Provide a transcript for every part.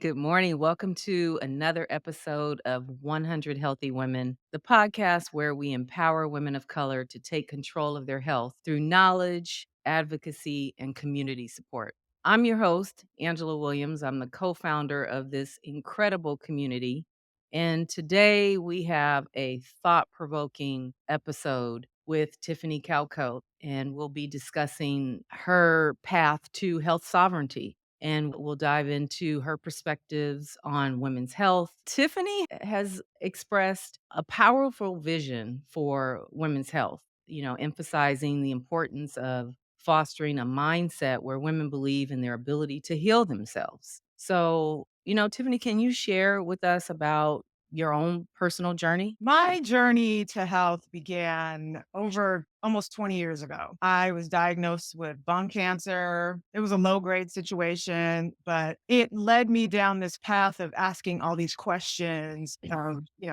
Good morning. Welcome to another episode of 100 Healthy Women, the podcast where we empower women of color to take control of their health through knowledge, advocacy, and community support. I'm your host, Angela Williams. I'm the co founder of this incredible community. And today we have a thought provoking episode with Tiffany Calcote, and we'll be discussing her path to health sovereignty and we'll dive into her perspectives on women's health. Tiffany has expressed a powerful vision for women's health, emphasizing the importance of fostering a mindset where women believe in their ability to heal themselves. So, Tiffany, can you share with us about your own personal journey? My journey to health began over almost 20 years ago. I was diagnosed with bone cancer. It was a low grade situation, but it led me down this path of asking all these questions.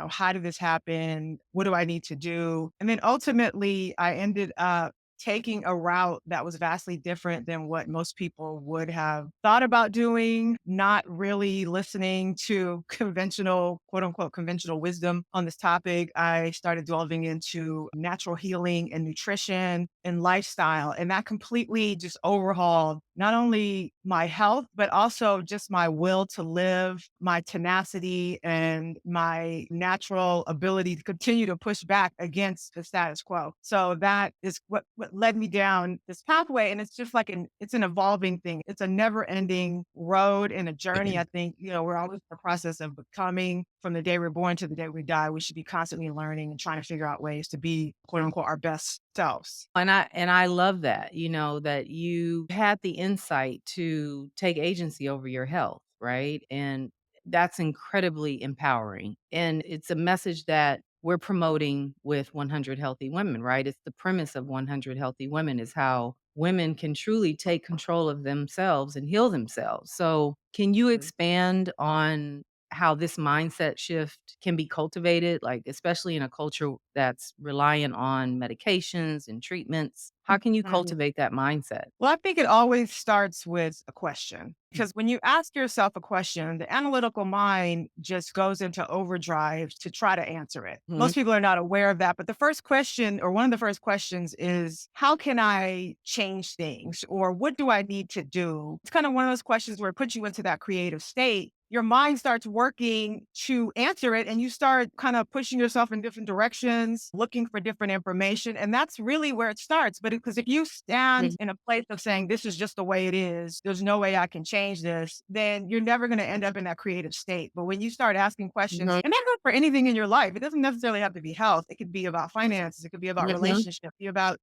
How did this happen? What do I need to do? And then ultimately, I ended up taking a route that was vastly different than what most people would have thought about doing, not really listening to conventional, quote unquote, conventional wisdom on this topic. I started delving into natural healing and nutrition and lifestyle. And that completely just overhauled not only my health, but also just my will to live, my tenacity, and my natural ability to continue to push back against the status quo. So that is what led me down this pathway. And it's just like it's an evolving thing. It's a never ending road and a journey. I think, we're always in the process of becoming from the day we're born to the day we die. We should be constantly learning and trying to figure out ways to be quote unquote our best selves. And I love that, that you had the insight to take agency over your health, right? And that's incredibly empowering. And it's a message that we're promoting with 100 Healthy Women, right? It's the premise of 100 Healthy Women is how women can truly take control of themselves and heal themselves. So, can you expand on how this mindset shift can be cultivated, like, especially in a culture that's reliant on medications and treatments? How can you Mhm. cultivate that mindset? Well, I think it always starts with a question because when you ask yourself a question, the analytical mind just goes into overdrive to try to answer it. Mhm, Most people are not aware of that. But the first question, or one of the first questions, is how can I change things? Or what do I need to do? It's kind of one of those questions where it puts you into that creative state. Your mind starts working to answer it, and you start kind of pushing yourself in different directions, looking for different information. And that's really where it starts. But because if you stand mhm, in a place of saying, this is just the way it is, there's no way I can change this, then you're never going to end up in that creative state. But when you start asking questions, mhm, and that goes for anything in your life, it doesn't necessarily have to be health. It could be about finances, it could be about mhm, relationships, it could be about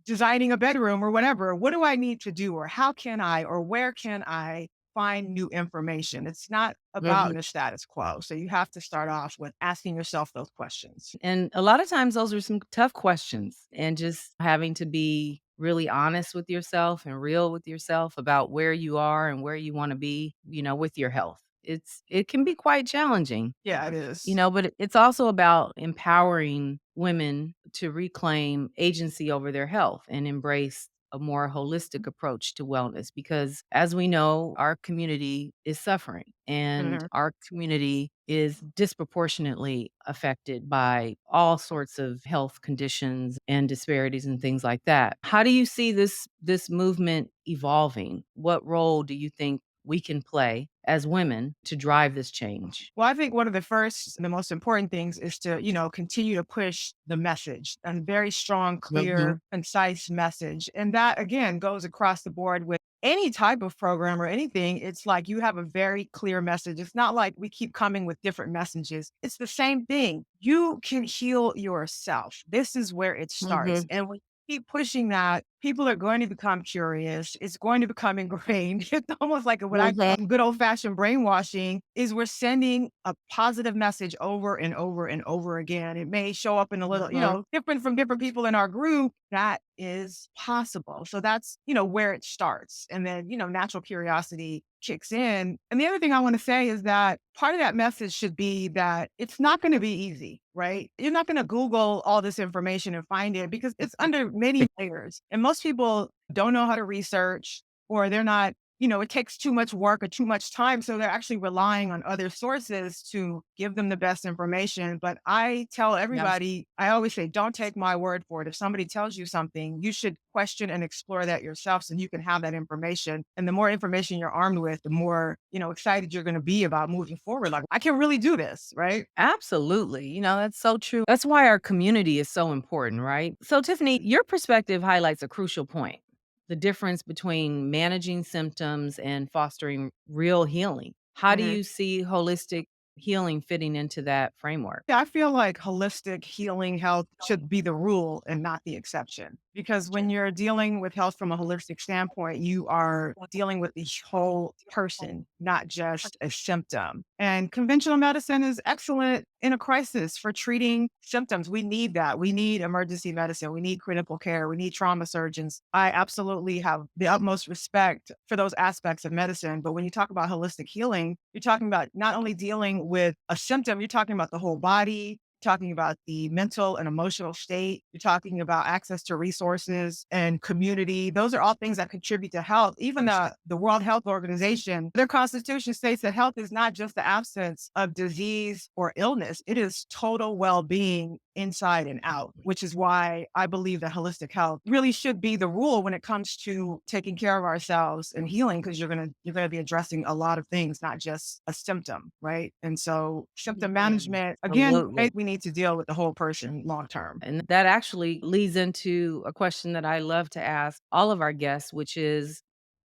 designing a bedroom or whatever. What do I need to do? Or how can I, or where can I find new information? It's not mhm. about the status quo. So you have to start off with asking yourself those questions. And a lot of times those are some tough questions, and just having to be really honest with yourself and real with yourself about where you are and where you wanna be, with your health. It can be quite challenging. Yeah, it is. But it's also about empowering women to reclaim agency over their health and embrace a more holistic approach to wellness because as we know, our community is suffering and Mhm. our community is disproportionately affected by all sorts of health conditions and disparities and things like that. How do you see this movement evolving? What role do you think we can play as women to drive this change? Well, I think one of the first and the most important things is to, continue to push the message and very strong, Mhm, clear, concise message. And that again goes across the board with any type of program or anything. It's like you have a very clear message. It's not like we keep coming with different messages. It's the same thing. You can heal yourself. This is where it starts. mhm, And when you keep pushing that, people are going to become curious. It's going to become ingrained. It's almost like what I mhm, call good old fashioned brainwashing is we're sending a positive message over and over and over again. It may show up in a little, mhm, different from different people in our group. That is possible. So that's, where it starts. And then, natural curiosity kicks in. And the other thing I want to say is that part of that message should be that it's not going to be easy, right? You're not going to Google all this information and find it because it's under many layers. And most people don't know how to research or they're not it takes too much work or too much time. So they're actually relying on other sources to give them the best information. But I tell everybody, I always say, don't take my word for it. If somebody tells you something, you should question and explore that yourself so you can have that information. And the more information you're armed with, the more, excited you're going to be about moving forward. Like, I can really do this, right? Absolutely. That's so true. That's why our community is so important, right? So, Tiffany, your perspective highlights a crucial point: the difference between managing symptoms and fostering real healing. How do you see holistic healing fitting into that framework? Yeah, I feel like holistic healing health should be the rule and not the exception. Because when you're dealing with health from a holistic standpoint, you are dealing with the whole person, not just a symptom. And conventional medicine is excellent in a crisis for treating symptoms. We need that. We need emergency medicine. We need critical care. We need trauma surgeons. I absolutely have the utmost respect for those aspects of medicine. But when you talk about holistic healing, you're talking about not only dealing with a symptom, you're talking about the whole body, talking about the mental and emotional state. You're talking about access to resources and community. Those are all things that contribute to health. Even the World Health Organization, their constitution states that health is not just the absence of disease or illness, it is total well being inside and out, which is why I believe that holistic health really should be the rule when it comes to taking care of ourselves and healing, because you're gonna be addressing a lot of things, not just a symptom, right? And so symptom management, again, Absolutely. right, we need to deal with the whole person long term. And that actually leads into a question that I love to ask all of our guests, which is,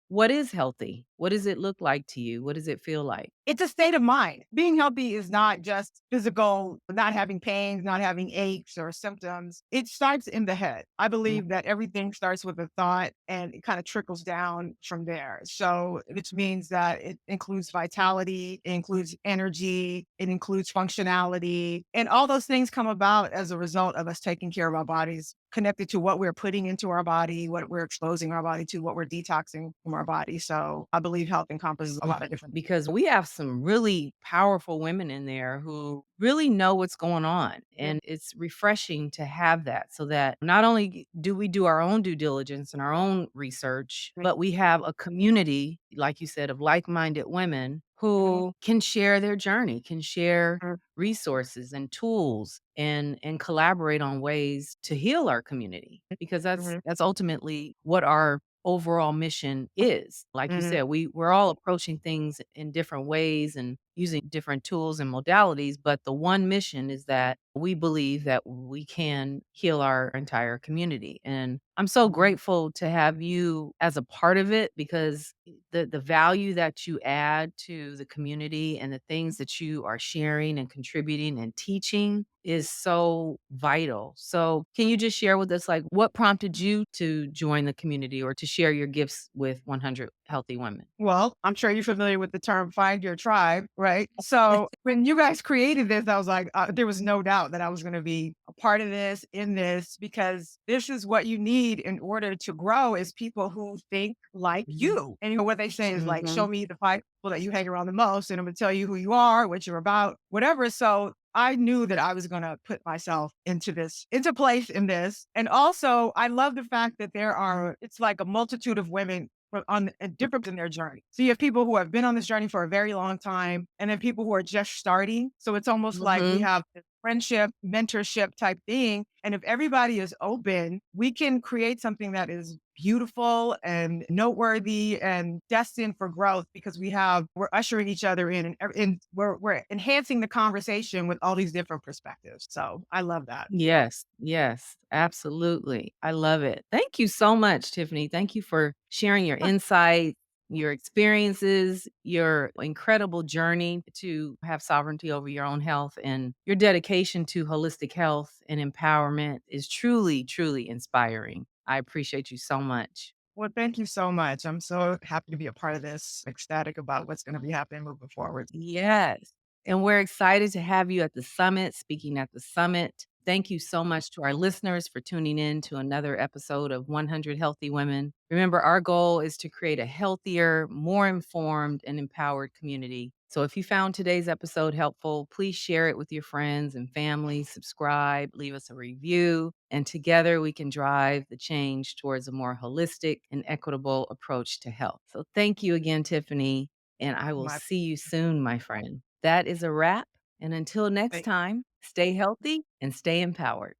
what is healthy? What does it look like to you? What does it feel like? It's a state of mind. Being healthy is not just physical, not having pains, not having aches or symptoms. It starts in the head. I believe that everything starts with a thought and it kind of trickles down from there. So, which means that it includes vitality, it includes energy, it includes functionality, and all those things come about as a result of us taking care of our bodies, connected to what we're putting into our body, what we're exposing our body to, what we're detoxing from our body. So I believe health encompasses a lot of different. Because we have some really powerful women in there who really know what's going on. And it's refreshing to have that, so that not only do we do our own due diligence and our own research, but we have a community, like you said, of like minded women who can share their journey, can share resources and tools and collaborate on ways to heal our community, because that's ultimately what our overall mission is. Like you said, we're all approaching things in different ways and using different tools and modalities, but the one mission is that we believe that we can heal our entire community. And I'm so grateful to have you as a part of it, because the value that you add to the community and the things that you are sharing and contributing and teaching is so vital. So, can you just share with us, like, what prompted you to join the community or to share your gifts with 100 Healthy Women? Well, I'm sure you're familiar with the term find your tribe, right? So when you guys created this, I was like, there was no doubt that I was going to be a part of this, in this, because this is what you need in order to grow, is people who think like you. And what they say is like, show me the five people that you hang around the most, and I'm going to tell you who you are, what you're about, whatever. So I knew that I was going to put myself into this, into place in this. And also, I love the fact that it's like a multitude of women on different in their journey. So you have people who have been on this journey for a very long time, and then people who are just starting. So it's almost like we Mhm. have this friendship, mentorship type thing. And if everybody is open, we can create something that is beautiful and noteworthy and destined for growth, because we're ushering each other in, and we're enhancing the conversation with all these different perspectives. So I love that. Yes, yes, absolutely. I love it. Thank you so much, Tiffany. Thank you for sharing your insight, your experiences, your incredible journey to have sovereignty over your own health, and your dedication to holistic health and empowerment is truly, truly inspiring. I appreciate you so much. Well, thank you so much. I'm so happy to be a part of this, ecstatic about what's going to be happening moving forward. Yes. And we're excited to have you at the summit, speaking at the summit. Thank you so much to our listeners for tuning in to another episode of 100 Healthy Women. Remember, our goal is to create a healthier, more informed, and empowered community. So if you found today's episode helpful, please share it with your friends and family, subscribe, leave us a review, and together we can drive the change towards a more holistic and equitable approach to health. So thank you again, Tiffany, and I will My see you soon, my friend. That is a wrap. And until next time, stay healthy and stay empowered.